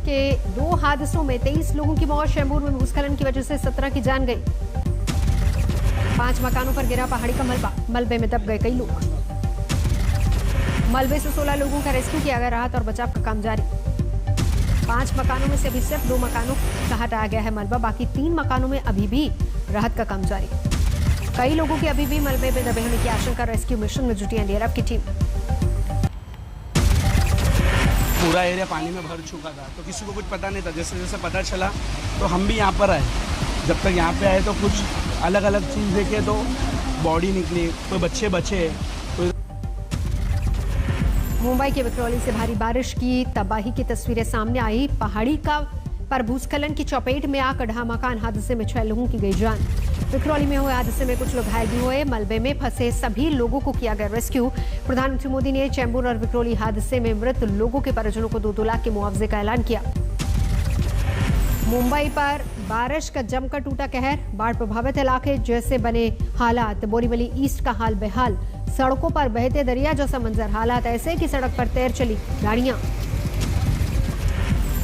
के 2 हादसों में 23 लोगों की मौत। शहमूर में भूस्खलन की वजह से 17 की जान गई। 5 मकानों पर गिरा पहाड़ी का मलबा, मलबे में दब गए कई लोग। मलबे से 16 लोगों का रेस्क्यू किया गया। राहत और बचाव का काम जारी। 5 मकानों में से अभी सिर्फ 2 मकानों का हटाया गया है मलबा, बाकी 3 मकानों में अभी भी राहत का काम जारी। कई लोगों की अभी भी मलबे में दबे होने की आशंका। रेस्क्यू मिशन में जुटी एनडीआरएफ की टीम। पूरा एरिया पानी में भर चुका था, तो किसी को कुछ पता नहीं था। जैसे जैसे पता चला तो हम भी यहाँ पर आए। जब तक यहाँ पे आए तो कुछ अलग अलग चीज़ देखे, तो बॉडी निकली, कोई बच्चे बचे। मुंबई के विक्रोली से भारी बारिश की तबाही की तस्वीरें सामने आई। पहाड़ी का पर भूस्खलन की चपेट में आकर ढहा मकान, हादसे में 6 लोगों की गई जान। विक्रोली में हुए हादसे में कुछ लोग घायल भी हुए। मलबे में फंसे सभी लोगों को किया गया रेस्क्यू। प्रधानमंत्री मोदी ने चेंबूर और विक्रोली हादसे में मृत लोगों के परिजनों को 2-2 लाख के मुआवजे का ऐलान किया। मुंबई पर बारिश का जमकर टूटा कहर। बाढ़ प्रभावित इलाके जैसे बने हालात। बोरीवली ईस्ट का हाल बेहाल। सड़कों पर बहते दरिया जैसा मंजर। हालात ऐसे कि सड़क पर तैर चली गाड़ियां।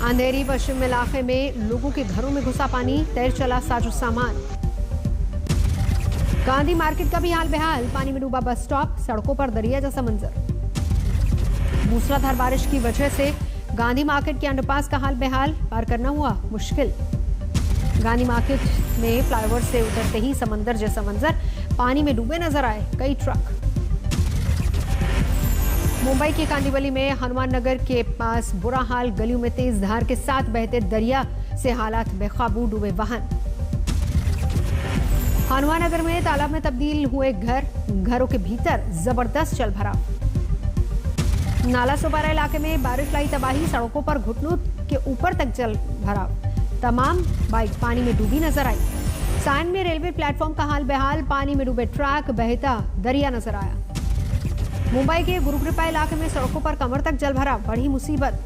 अंधेरी पश्चिम इलाके में लोगों के घरों में घुसा पानी, तैर चला साजो सामान। गांधी मार्केट का भी हाल बेहाल। पानी में डूबा बस स्टॉप, सड़कों पर दरिया जैसा मंजर। मूसलाधार बारिश की वजह से गांधी मार्केट के अंडरपास का हाल बेहाल, पार करना हुआ मुश्किल। गांधी मार्केट में फ्लाईओवर से उतरते ही समंदर जैसा मंजर, पानी में डूबे नजर आए कई ट्रक। मुंबई के कांदिवली में हनुमान नगर के पास बुरा हाल, गलियों में तेज धार के साथ बहते दरिया से हालात बेकाबू, डूबे वाहन। हनुमान नगर में तालाब में तब्दील हुए घरों के भीतर जबरदस्त जल भराव। नाला सोपारा इलाके में बारिश लाई तबाही, सड़कों पर घुटनों के ऊपर तक जल भराव। तमाम बाइक पानी में डूबी नजर आई। साइन में रेलवे प्लेटफॉर्म का हाल बेहाल, पानी में डूबे ट्रक, बहता दरिया नजर आया। मुंबई के गुरुकृपा इलाके में सड़कों पर कमर तक जल भरा, बड़ी मुसीबत।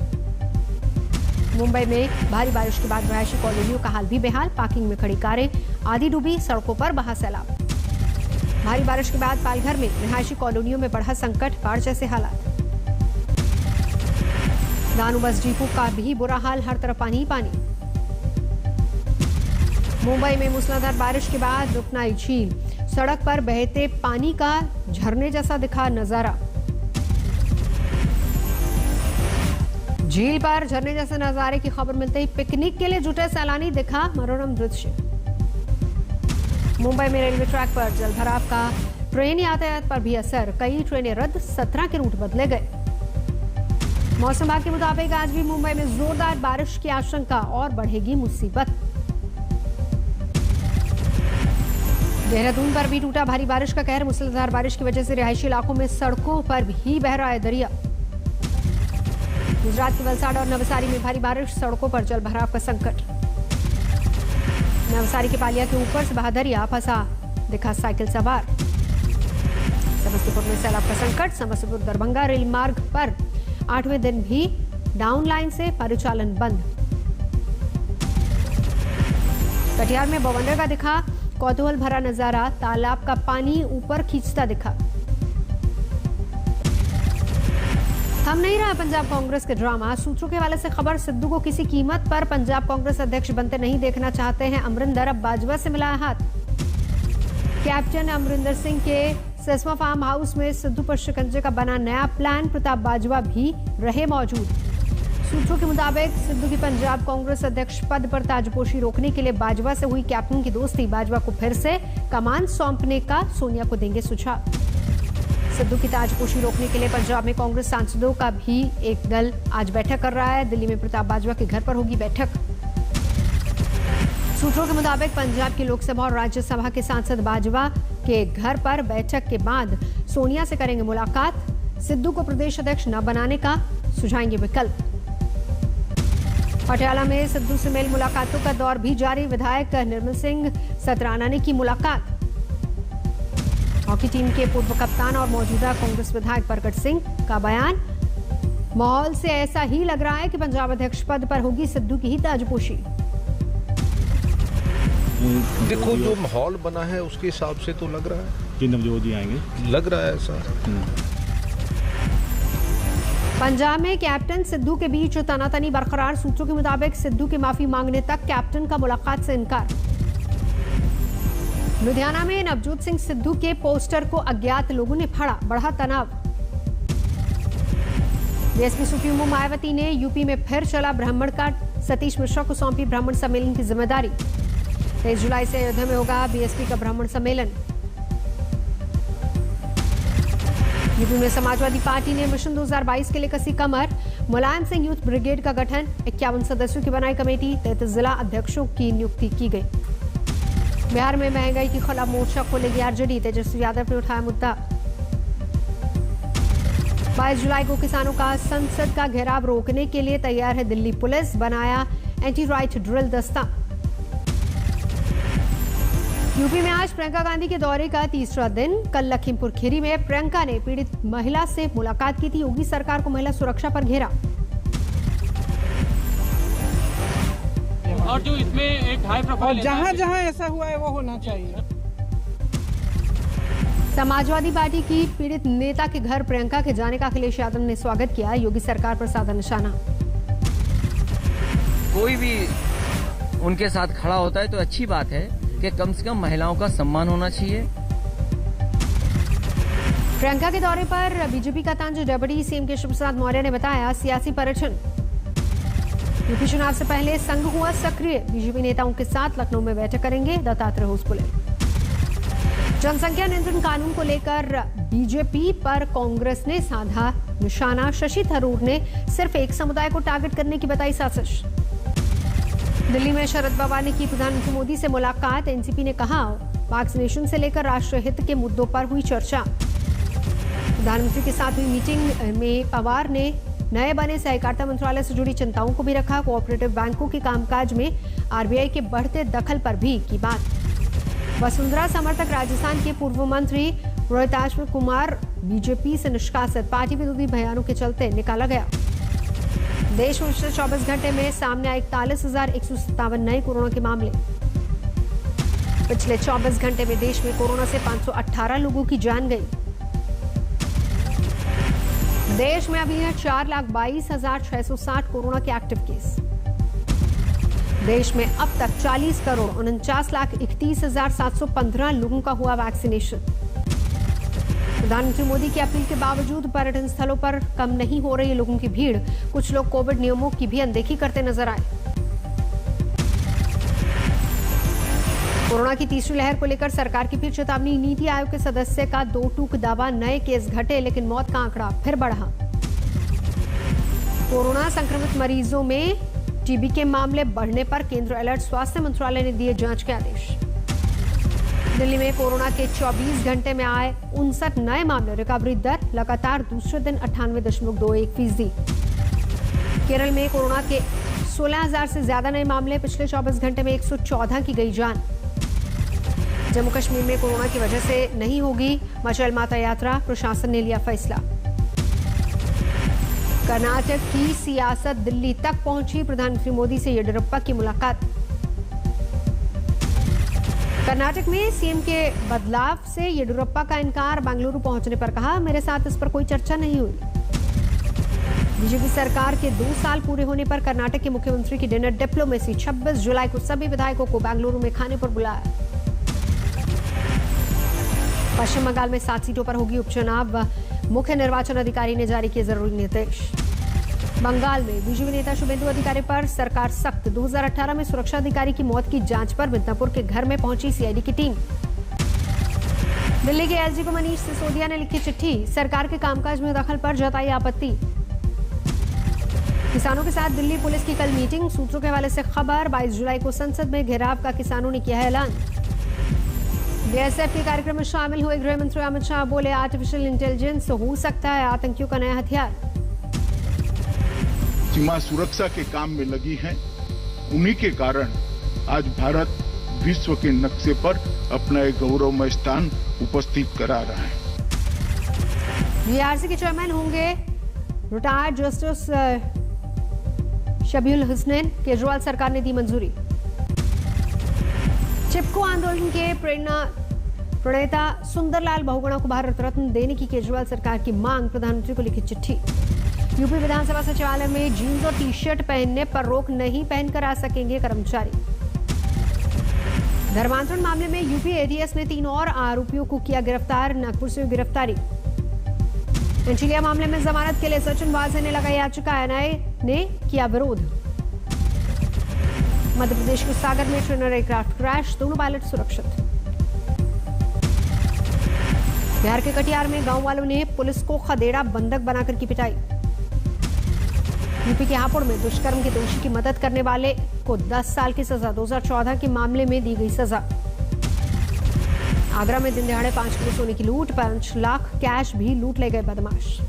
मुंबई में भारी बारिश के बाद रहायशी कॉलोनियों का हाल भी बेहाल। पार्किंग में खड़ी कारें आधी डूबी, सड़कों पर बहा सैलाब। भारी बारिश के बाद पालघर में रहायशी कॉलोनियों में बढ़ा संकट, बाढ़ जैसे हालात। दानू बस डिपो का भी बुरा हाल, हर तरफ पानी ही पानी। मुंबई में मूसलाधार बारिश के बाद रुकनाई झील, सड़क पर बहते पानी का झरने जैसा दिखा नजारा। झील पर झरने जैसे नजारे की खबर मिलते ही पिकनिक के लिए जुटे सैलानी, दिखा मनोरम दृश्य। मुंबई में रेलवे ट्रैक पर जल भराव का ट्रेन यातायात पर भी असर, कई ट्रेनें रद्द, 17 के रूट बदले गए। मौसम विभाग के मुताबिक आज भी मुंबई में जोरदार बारिश की आशंका और बढ़ेगी मुसीबत। देहरादून पर भी टूटा भारी बारिश का कहर। मूसलाधार बारिश की वजह से रिहायशी इलाकों में सड़कों पर भी बह रहा है दरिया। गुजरात के वलसाड़ और नवसारी में भारी बारिश, सड़कों पर जल भराव का संकट। नवसारी के पालिया के ऊपर से बहा दरिया, फंसा दिखा साइकिल सवार। समस्तीपुर में सैलाब का संकट। समस्तीपुर दरभंगा रेल मार्ग पर 8वें दिन भी डाउन लाइन से परिचालन बंद। कटिहार में बवंडर का दिखा कौतूहल भरा नजारा, तालाब का पानी ऊपर खींचता दिखा। हम नहीं रहा पंजाब कांग्रेस के ड्रामा। सूत्रों के हवाले से खबर, सिद्धू को किसी कीमत पर पंजाब कांग्रेस अध्यक्ष बनते नहीं देखना चाहते हैं अमरिंदर। अब बाजवा से मिला हाथ। कैप्टन अमरिंदर सिंह के सिसवा फार्म हाउस में सिद्धू पर शिकंजे का बना नया प्लान। प्रताप बाजवा भी रहे मौजूद। सूत्रों के मुताबिक सिद्धू की पंजाब कांग्रेस अध्यक्ष पद पर ताजपोशी रोकने के लिए बाजवा से हुई कैप्टन की दोस्ती। बाजवा को फिर से कमान सौंपने का सोनिया को देंगे सुझाव। सिद्धू की ताजपोशी रोकने के लिए पंजाब में कांग्रेस सांसदों का भी एक दल आज बैठक कर रहा है। दिल्ली में प्रताप बाजवा के घर पर होगी बैठक। सूत्रों के मुताबिक पंजाब की लोकसभा और राज्यसभा के सांसद बाजवा के घर पर बैठक के बाद सोनिया से करेंगे मुलाकात। सिद्धू को प्रदेश अध्यक्ष न बनाने का सुझाएंगे विकल्प। पटियाला में सिद्धू से मेल मुलाकातों का दौर भी जारी। विधायक निर्मल सिंह सतराना ने की मुलाकात। हॉकी टीम के पूर्व कप्तान और मौजूदा कांग्रेस विधायक प्रकट सिंह का बयान, माहौल से ऐसा ही लग रहा है कि पंजाब अध्यक्ष पद पर होगी सिद्धू की ही ताजपोशी। देखो जो माहौल बना है उसके हिसाब से तो लग रहा है कि नवजोत जी आएंगे, लग रहा है ऐसा। पंजाब में कैप्टन सिद्धू के बीच तनातनी बरकरार। सूत्रों के मुताबिक सिद्धू की माफी मांगने तक कैप्टन का मुलाकात से इनकार। लुधियाना में नवजोत सिंह सिद्धू के पोस्टर को अज्ञात लोगों ने फाड़ा, बढ़ा तनाव। बीएसपी सुप्रीमो मायावती ने यूपी में फिर चला ब्राह्मण कांड, सतीश मिश्रा को सौंपी ब्राह्मण सम्मेलन की जिम्मेदारी। 23 जुलाई से अयोध्या में होगा बीएसपी का ब्राह्मण सम्मेलन। यूपी में समाजवादी पार्टी ने मिशन 2022 के लिए कसी कमर। मुलायम सिंह यूथ ब्रिगेड का गठन, 51 सदस्यों की बनाई कमेटी, 33 जिला अध्यक्षों की नियुक्ति की गई। बिहार में महंगाई के खिलाफ मोर्चा खोलेगी आरजेडी, तेजस्वी यादव ने उठाया मुद्दा। 22 जुलाई को किसानों का संसद का घेराव रोकने के लिए तैयार है दिल्ली पुलिस, बनाया एंटी राइट ड्रिल दस्ता। यूपी में आज प्रियंका गांधी के दौरे का तीसरा दिन। कल लखीमपुर खीरी में प्रियंका ने पीड़ित महिला से मुलाकात की थी। योगी सरकार को महिला सुरक्षा पर घेरा। और जो इसमें एक हाई प्रोफाइल, जहां जहां ऐसा हुआ है वो होना चाहिए। समाजवादी पार्टी की पीड़ित नेता के घर प्रियंका के जाने का अखिलेश यादव ने स्वागत किया। योगी सरकार पर साधा निशाना। कोई भी उनके साथ खड़ा होता है तो अच्छी बात है कि कम से कम महिलाओं का सम्मान होना चाहिए। प्रियंका के दौरे पर बीजेपी का तंज, डिप्टी सीएम केशव प्रसाद मौर्य ने बताया सियासी पर्यटन। यूपी चुनाव से पहले संघ हुआ सक्रिय, बीजेपी नेताओं के साथ लखनऊ में बैठक करेंगे दत्तात्रेय होसपुले। जनसंख्या नियंत्रण कानून को लेकर बीजेपी पर कांग्रेस ने साधा निशाना। शशि थरूर ने सिर्फ एक समुदाय को टारगेट करने की बताई साजिश। दिल्ली में शरद पवार ने की प्रधानमंत्री मोदी से मुलाकात। एनसीपी ने कहा वैक्सीनेशन से लेकर राष्ट्रीय हित के मुद्दों पर हुई चर्चा। प्रधानमंत्री के साथ हुई मीटिंग में पवार ने नए बने सहकारिता मंत्रालय से जुड़ी चिंताओं को भी रखा। कोऑपरेटिव बैंकों के कामकाज में आरबीआई के बढ़ते दखल पर भी की बात। वसुंधरा समर्थक राजस्थान के पूर्व मंत्री रोहिताश्व कुमार बीजेपी से निष्कासित। पार्टी विरोधी बयानों के चलते निकाला गया। देश में पिछले 24 घंटे में सामने आए 41,157 नए कोरोना के मामले। पिछले 24 घंटे में देश में कोरोना से 518 लोगों की जान गई। देश में अभी है 4,22,660 कोरोना के एक्टिव केस। देश में अब तक 40,49,31,715 लोगों का हुआ वैक्सीनेशन। प्रधानमंत्री मोदी की अपील के बावजूद पर्यटन स्थलों पर कम नहीं हो रही लोगों की भीड़। कुछ लोग कोविड नियमों की भी अनदेखी करते नजर आए। कोरोना की तीसरी लहर को लेकर सरकार की फिर चेतावनी। नीति आयोग के सदस्य का 2 टूक दावा, नए केस घटे लेकिन मौत का आंकड़ा फिर बढ़ा। कोरोना संक्रमित मरीजों में टीबी के मामले बढ़ने पर केंद्र अलर्ट, स्वास्थ्य मंत्रालय ने दिए जांच के आदेश। दिल्ली में कोरोना के 24 घंटे में आए 59 नए मामले, रिकवरी दर लगातार दूसरे दिन 98.21%। केरल में कोरोना के 16,000 से ज्यादा नए मामले, पिछले 24 घंटे में 114 की गई जान। जम्मू कश्मीर में कोरोना की वजह से नहीं होगी मचल माता यात्रा, प्रशासन ने लिया फैसला। कर्नाटक की सियासत दिल्ली तक पहुंची, प्रधानमंत्री मोदी से येडियुरप्पा की मुलाकात। कर्नाटक में सीएम के बदलाव से येडियुरप्पा का इनकार, बेंगलुरु पहुंचने पर कहा मेरे साथ इस पर कोई चर्चा नहीं हुई। बीजेपी सरकार के 2 साल पूरे होने पर कर्नाटक के मुख्यमंत्री की डिनर डिप्लोमेसी। 26 जुलाई को सभी विधायकों को बेंगलुरु में खाने पर बुलाया। पश्चिम बंगाल में 7 सीटों पर होगी उपचुनाव, मुख्य निर्वाचन अधिकारी ने जारी किए जरूरी निर्देश। बंगाल में बीजेपी नेता शुभेंदु अधिकारी पर सरकार सख्त। 2018 में सुरक्षा अधिकारी की मौत की जांच पर मिदनापुर के घर में पहुंची सीआईडी की टीम। दिल्ली के एसडी को मनीष सिसोदिया ने लिखी चिट्ठी, सरकार के कामकाज में दखल पर जताई आपत्ति। किसानों के साथ दिल्ली पुलिस की कल मीटिंग, सूत्रों के हवाले से खबर। 22 जुलाई को संसद में घेराव का किसानों ने किया है ऐलान। बीएसएफ के कार्यक्रम में शामिल हुए गृह मंत्री अमित शाह बोले आर्टिफिशियल इंटेलिजेंस हो सकता है आतंकियों का नया हथियार। सीमा सुरक्षा के काम में लगी है, उन्हीं के कारण आज भारत विश्व के नक्शे पर अपना एक गौरवमय स्थान उपस्थित करा रहा है। बीआरसी के चेयरमैन होंगे रिटायर्ड जस्टिस शबीउल हुसैन, केजरीवाल सरकार ने दी मंजूरी। चिपको आंदोलन के प्रणेता सुंदरलाल बहुगुणा को भारत रत्न देने की केजरीवाल सरकार की मांग, प्रधानमंत्री को लिखी चिट्ठी। यूपी विधानसभा सचिवालय में जीन्स और टी शर्ट पहनने पर रोक नहीं पहनकर आ सकेंगे कर्मचारी। धर्मांतरण मामले में यूपी एटीएस ने 3 और आरोपियों को किया गिरफ्तार, नागपुर से गिरफ्तारी। एंचिलिया मामले में जमानत के लिए सचिन वाजे ने लगाई याचिका, एनआईए ने किया विरोध। मध्य प्रदेश के सागर में ट्रेनर एयरक्राफ्ट क्रैश, दोनों पायलट सुरक्षित। बिहार के कटिहार में गांव वालों ने पुलिस को खदेड़ा, बंधक बनाकर की पिटाई। यूपी के हापुड़ में दुष्कर्म के दोषी की मदद करने वाले को 10 साल की सजा, 2014 के मामले में दी गई सजा। आगरा में दिन दहाड़े 5 किलो सोने की लूट, 5 लाख कैश भी लूट ले गए बदमाश।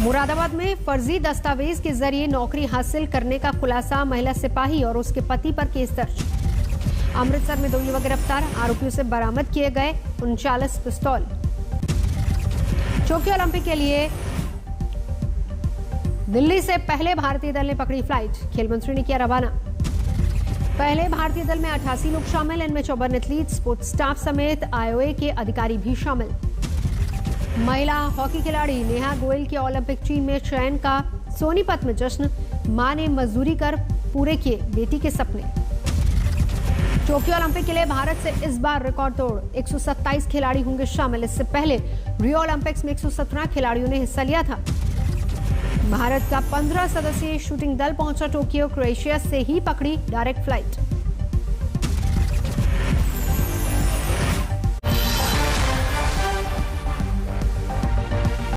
मुरादाबाद में फर्जी दस्तावेज के जरिए नौकरी हासिल करने का खुलासा, महिला सिपाही और उसके पति पर केस दर्ज। अमृतसर में 2 युवक गिरफ्तार, आरोपियों से बरामद किए गए 39 पिस्तौल। टोक्यो ओलंपिक के लिए दिल्ली से पहले भारतीय दल ने पकड़ी फ्लाइट, खेल मंत्री ने किया रवाना। पहले भारतीय दल में 88 लोग शामिल, इनमें 54 एथलीट, स्पोर्ट्स स्टाफ समेत आईओए के अधिकारी भी शामिल। महिला हॉकी खिलाड़ी नेहा गोयल के ओलंपिक टीम में चयन का सोनीपत में जश्न, मां ने मजदूरी कर पूरे किए बेटी के सपने। टोक्यो ओलंपिक के लिए भारत से इस बार रिकॉर्ड तोड़ 127 खिलाड़ी होंगे शामिल। इससे पहले रियो ओलंपिक्स में 117 खिलाड़ियों ने हिस्सा लिया था। भारत का 15 सदस्यीय शूटिंग दल पहुंचा टोक्यो, क्रोएशिया से ही पकड़ी डायरेक्ट फ्लाइट।